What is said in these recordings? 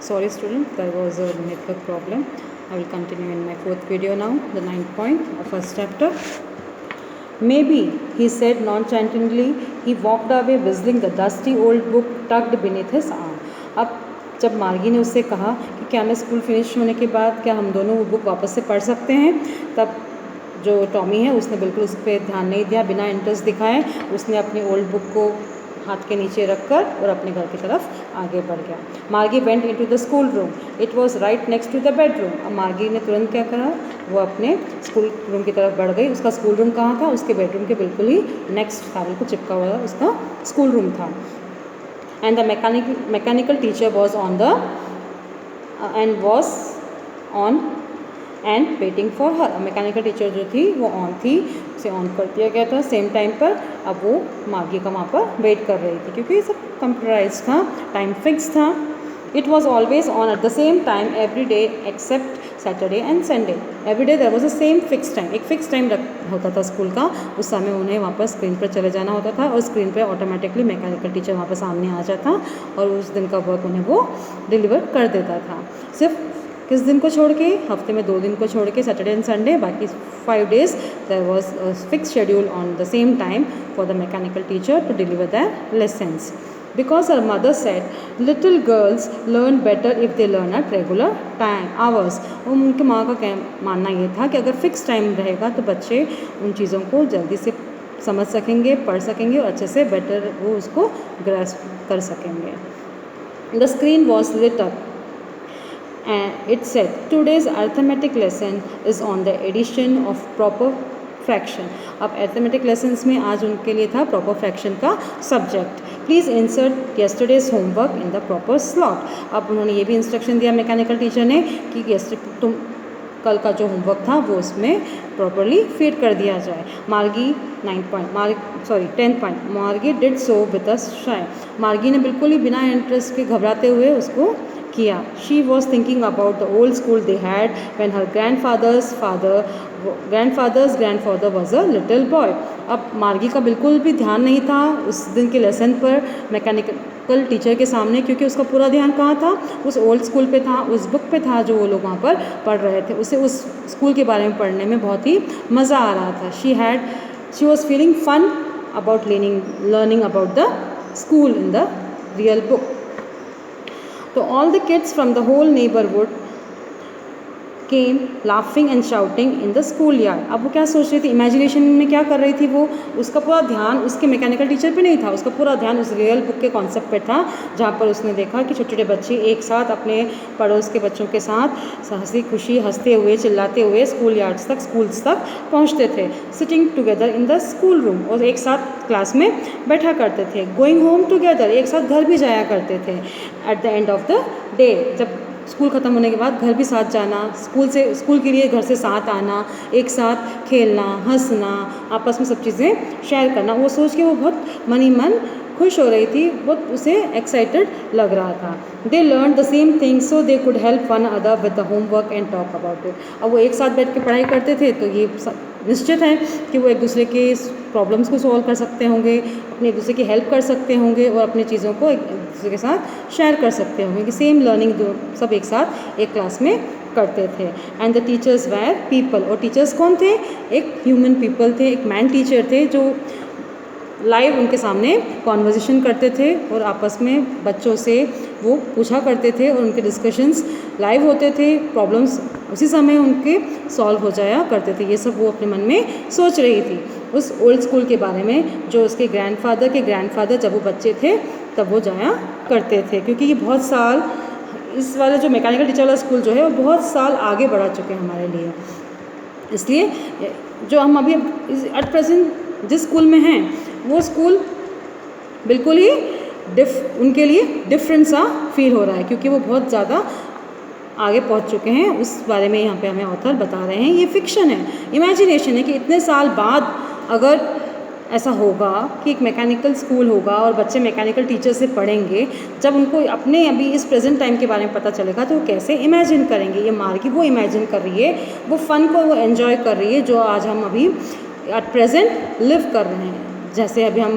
Sorry student, there was a network problem. I will continue in my fourth video now, the 9th point of first chapter. Maybe, he said nonchalantly. He walked away whistling the dusty old book tucked beneath his arm. अब जब मार्गी ने उससे कहा कि क्या मैं school finish होने के बाद क्या हम दोनों वो बुक वापस से पढ़ सकते हैं, तब जो टॉमी है उसने बिल्कुल उस पर ध्यान नहीं दिया, बिना इंटरेस्ट दिखाए उसने अपनी ओल्ड बुक को हाथ के नीचे रखकर और अपने घर की तरफ आगे बढ़ गया. Margie went into the school room. It was right next to the bedroom. अब मार्गी ने तुरंत क्या करा, वो अपने स्कूल रूम की तरफ बढ़ गई. उसका स्कूल रूम कहाँ था, उसके बेडरूम के बिल्कुल ही नेक्स्ट था, बिल्कुल चिपका हुआ उसका स्कूल रूम था. And the mechanical teacher was on the end waiting for her. Mechanical teacher जो थी वो ऑन थी, उसे ऑन कर दिया गया था सेम टाइम पर. अब वो मार्गी का वहाँ पर वेट कर रही थी क्योंकि ये सब कंप्यूटराइज था, टाइम फिक्स था. It was always on at the same time every day except Saturday and Sunday. Every day there was a same fix time. एक फिक्स टाइम होता था स्कूल का, उस समय उन्हें वहाँ पर स्क्रीन पर चले जाना होता था और स्क्रीन पर ऑटोमेटिकली मैकेनिकल टीचर वहाँ पर सामने आ जाता और उस दिन का वर्क उन्हें वो डिलीवर कर देता था. सिर्फ किस दिन को छोड़ के, हफ्ते में 2 दिन को छोड़ के, सैटरडे एंड संडे, बाकी 5 days there was a fix schedule on the same time for the mechanical teacher to deliver the lessons. Because her mother said little girls learn better if they learn at regular time hours. उनकी माँ का मानना ये था कि अगर fix time रहेगा तो बच्चे उन चीज़ों को जल्दी से समझ सकेंगे, पढ़ सकेंगे और अच्छे से बेटर वो उसको ग्रास्प कर सकेंगे. The screen was lit up and it said today's arithmetic lesson is on the addition of proper fraction. अब arithmetic lessons में आज उनके लिए था proper fraction का subject. Please insert yesterday's homework in the proper slot. अब उन्होंने ये भी instruction दिया मैकेनिकल टीचर ने कि तुम कल का जो होमवर्क था वो उसमें प्रॉपरली फिट कर दिया जाए. मार्गी 10th पॉइंट. मार्गी डिड सो विद अ शाय. मार्गी ने बिल्कुल ही बिना इंटरेस्ट के घबराते हुए उसको किया. She was thinking about the old school they had when her grandfathers grandfather was a little boy. अब मार्गी का बिल्कुल भी ध्यान नहीं था उस दिन के लेसन पर मैकेनिकल टीचर के सामने, क्योंकि उसका पूरा ध्यान कहाँ था, उस ओल्ड स्कूल पे था, उस बुक पे था जो वो लोग वहाँ पर पढ़ रहे थे. उसे उस स्कूल के बारे में पढ़ने में बहुत ही मज़ा आ रहा था. She was feeling fun about learning about the school in the real book. So all the kids from the whole neighborhood came laughing and shouting in the schoolyard. अब वो क्या सोच रही थी, इमेजिनेशन में क्या कर रही थी वो, उसका पूरा ध्यान उसके मैकेनिकल टीचर पे नहीं था, उसका पूरा ध्यान उस रियल बुक के कॉन्सेप्ट पे था, जहाँ पर उसने देखा कि छोटे छोटे बच्चे एक साथ अपने पड़ोस के बच्चों के साथ हंसी खुशी हंसते हुए चिल्लाते हुए स्कूल्स तक पहुँचते थे. Sitting together in the school room, और एक साथ क्लास में बैठा करते थे. गोइंग होम टुगेदर, एक साथ घर भी जाया करते थे. At the end of the day, जब स्कूल ख़त्म होने के बाद घर भी साथ जाना, स्कूल के लिए घर से साथ आना, एक साथ खेलना, हंसना, आपस में सब चीज़ें शेयर करना, वो सोच के वो बहुत मन ही मन खुश हो रही थी, बहुत उसे एक्साइटेड लग रहा था. They learn the same thing so they could help one other with the homework and talk about it. अब वो एक साथ बैठ के पढ़ाई करते थे तो ये निश्चित है कि वो एक दूसरे के प्रॉब्लम्स को सॉल्व कर सकते होंगे, अपने एक दूसरे की हेल्प कर सकते होंगे और अपनी चीज़ों को एक दूसरे के साथ शेयर कर सकते होंगे, कि सेम लर्निंग सब एक साथ एक क्लास में करते थे. And the teachers were people, और टीचर्स कौन थे, एक ह्यूमन पीपल थे, एक मैन टीचर थे जो लाइव उनके सामने कॉन्वर्जेशन करते थे और आपस में बच्चों से वो पूछा करते थे और उनके डिस्कशंस लाइव होते थे, प्रॉब्लम्स उसी समय उनके सॉल्व हो जाया करते थे. ये सब वो अपने मन में सोच रही थी उस ओल्ड स्कूल के बारे में जो उसके ग्रैंडफादर जब वो बच्चे थे तब वो जाया करते थे. क्योंकि ये बहुत साल, इस वाला जो मैकेनिकल टीचर वाला स्कूल जो है वो बहुत साल आगे बढ़ा चुके हैं हमारे लिए, इसलिए जो हम अभी एट प्रेजेंट जिस स्कूल में हैं वो स्कूल बिल्कुल ही उनके लिए डिफरेंट सा फील हो रहा है, क्योंकि वो बहुत ज़्यादा आगे पहुंच चुके हैं. उस बारे में यहाँ पे हमें ऑथर बता रहे हैं. ये फिक्शन है, इमेजिनेशन है कि इतने साल बाद अगर ऐसा होगा कि एक मैकेनिकल स्कूल होगा और बच्चे मैकेनिकल टीचर से पढ़ेंगे, जब उनको अपने अभी इस प्रेजेंट टाइम के बारे में पता चलेगा तो वो कैसे इमेजिन करेंगे. ये मार्गी वो इमेजिन कर रही है, वो फ़न को वो एंजॉय कर रही है जो आज हम अभी एट प्रेजेंट लिव कर रहे हैं. जैसे अभी हम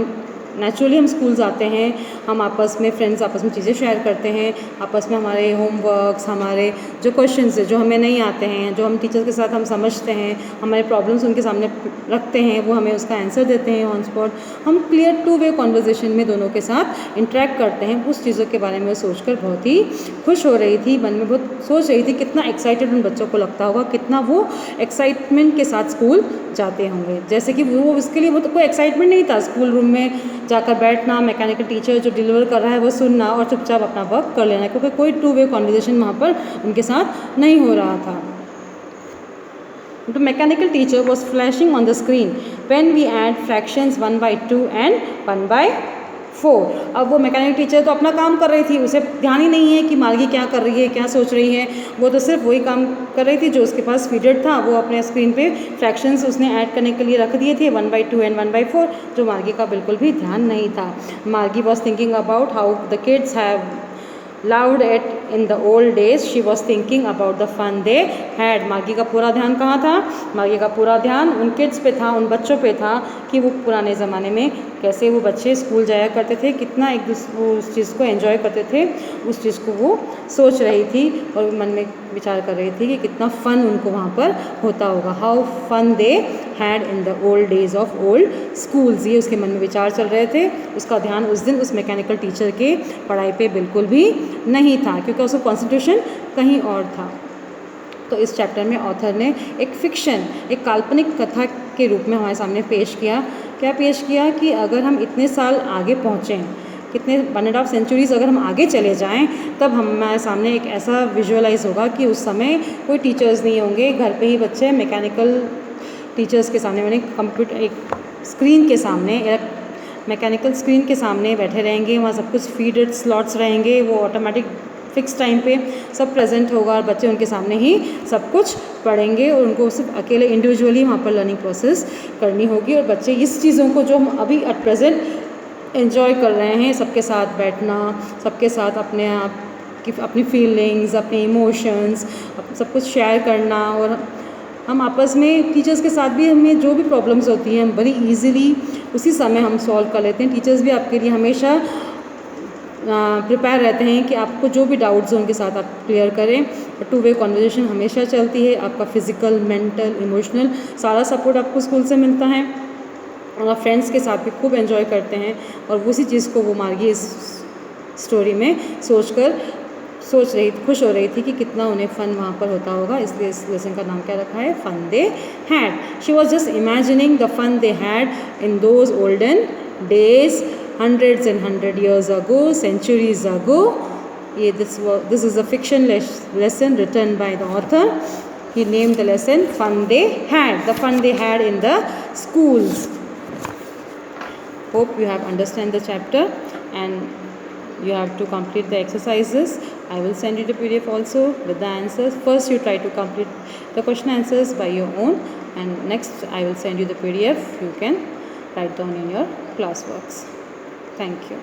नेचुरली हम स्कूल जाते हैं, हम आपस में फ्रेंड्स आपस में चीज़ें शेयर करते हैं, आपस में हमारे होमवर्क्स, हमारे जो क्वेश्चंस है जो हमें नहीं आते हैं, जो हम टीचर्स के साथ हम समझते हैं, हमारे प्रॉब्लम्स उनके सामने रखते हैं, वो हमें उसका आंसर देते हैं ऑन स्पॉट। हम क्लियर टू वे कॉन्वर्जेसन में दोनों के साथ इंटरेक्ट करते हैं। उस चीज़ों के बारे में सोचकर बहुत ही खुश हो रही थी, मन में बहुत सोच रही थी कितना एक्साइटेड उन बच्चों को लगता होगा, कितना वो एक्साइटमेंट के साथ स्कूल जाते होंगे। जैसे कि वो उसके लिए वो तो कोई एक्साइटमेंट नहीं था, स्कूल रूम में जाकर बैठना, मैकेनिकल टीचर जो डिलीवर कर रहा है वो सुनना और चुपचाप अपना वर्क कर लेना, क्योंकि कोई टू वे कॉन्वर्जेसन वहाँ पर उनके साथ नहीं हो रहा था। The mechanical teacher was flashing on the screen when we add fractions 1/2 and 1/4। अब वो मैकेनिकल टीचर तो अपना काम कर रही थी, उसे ध्यान ही नहीं है कि मार्गी क्या कर रही है, क्या सोच रही है। वो तो सिर्फ वही काम कर रही थी जो उसके पास फीडेड था। वो अपने स्क्रीन पे फ्रैक्शंस उसने ऐड करने के लिए रख दिए थे 1/2 एंड 1/4, जो मार्गी का बिल्कुल भी ध्यान नहीं था। मार्गी was thinking about how the kids have loved it in the old days. She was thinking about the fun they had। मार्गी का पूरा ध्यान कहाँ था? मार्गी का पूरा ध्यान उन किड्स पे था, उन बच्चों पे था कि वो पुराने ज़माने में कैसे वो बच्चे स्कूल जाया करते थे, कितना एक दूसरे वो उस चीज़ को एंजॉय करते थे। उस चीज़ को वो सोच रही थी और मन में विचार कर रही थी कि कितना फ़न उनको वहाँ पर होता होगा। How fun they had in the old days of old schools, ये उसके मन में विचार चल रहे थे। उसका ध्यान उस दिन उस मैकेनिकल टीचर के पढ़ाई पे बिल्कुल भी नहीं था, क्योंकि उसका कॉन्सेंट्रेशन कहीं और था। तो इस चैप्टर में ऑथर ने एक फिक्शन, एक काल्पनिक कथा के रूप में हमारे सामने पेश किया। क्या पेश किया कि अगर हम इतने साल आगे पहुँचें, कितने 1.5 सेंचुरीज़ अगर हम आगे चले जाएं, तब हमारे सामने एक ऐसा विजुअलाइज होगा कि उस समय कोई टीचर्स नहीं होंगे, घर पे ही बच्चे मैकेनिकल टीचर्स के सामने, मैंने कंप्यूटर एक स्क्रीन के सामने, मैकेनिकल स्क्रीन के सामने बैठे रहेंगे। वहाँ सब कुछ फीडेड स्लॉट्स रहेंगे, वो ऑटोमेटिक फिक्स टाइम पे सब प्रेजेंट होगा और बच्चे उनके सामने ही सब कुछ पढ़ेंगे और उनको सिर्फ अकेले इंडिविजुअली वहाँ पर लर्निंग प्रोसेस करनी होगी। और बच्चे इस चीज़ों को जो हम अभी एट प्रेजेंट एंजॉय कर रहे हैं, सबके साथ बैठना, सबके साथ अपने आप की अपनी फीलिंग्स, अपने इमोशंस, सब कुछ शेयर करना, और हम आपस में टीचर्स के साथ भी हमें जो भी प्रॉब्लम्स होती हैं हम बड़ी इजीली उसी समय हम सॉल्व कर लेते हैं। टीचर्स भी आपके लिए हमेशा प्रिपेयर रहते हैं कि आपको जो भी डाउट्स हैं उनके साथ आप क्लियर करें। टू वे कॉन्वर्जेसन हमेशा चलती है, आपका फिज़िकल, मेंटल, इमोशनल सारा सपोर्ट आपको स्कूल से मिलता है, और आप फ्रेंड्स के साथ भी खूब एंजॉय करते हैं। और उसी चीज़ को वो मार्गी इस स्टोरी में खुश हो रही थी कि कितना उन्हें फ़न वहाँ पर होता होगा। इसलिए इस लेसन का नाम क्या रखा है? Fun they had. She was just imagining the fun they had in those olden days, hundreds and 100 years ago, centuries ago. This is a fiction lesson written by the author. He named the lesson Fun They Had, the fun they had in the schools. Hope you have understand the chapter and you have to complete the exercises. I will send you the PDF also with the answers. First you try to complete the question answers by your own, and next I will send you the PDF. You can write down in your classworks. Thank you.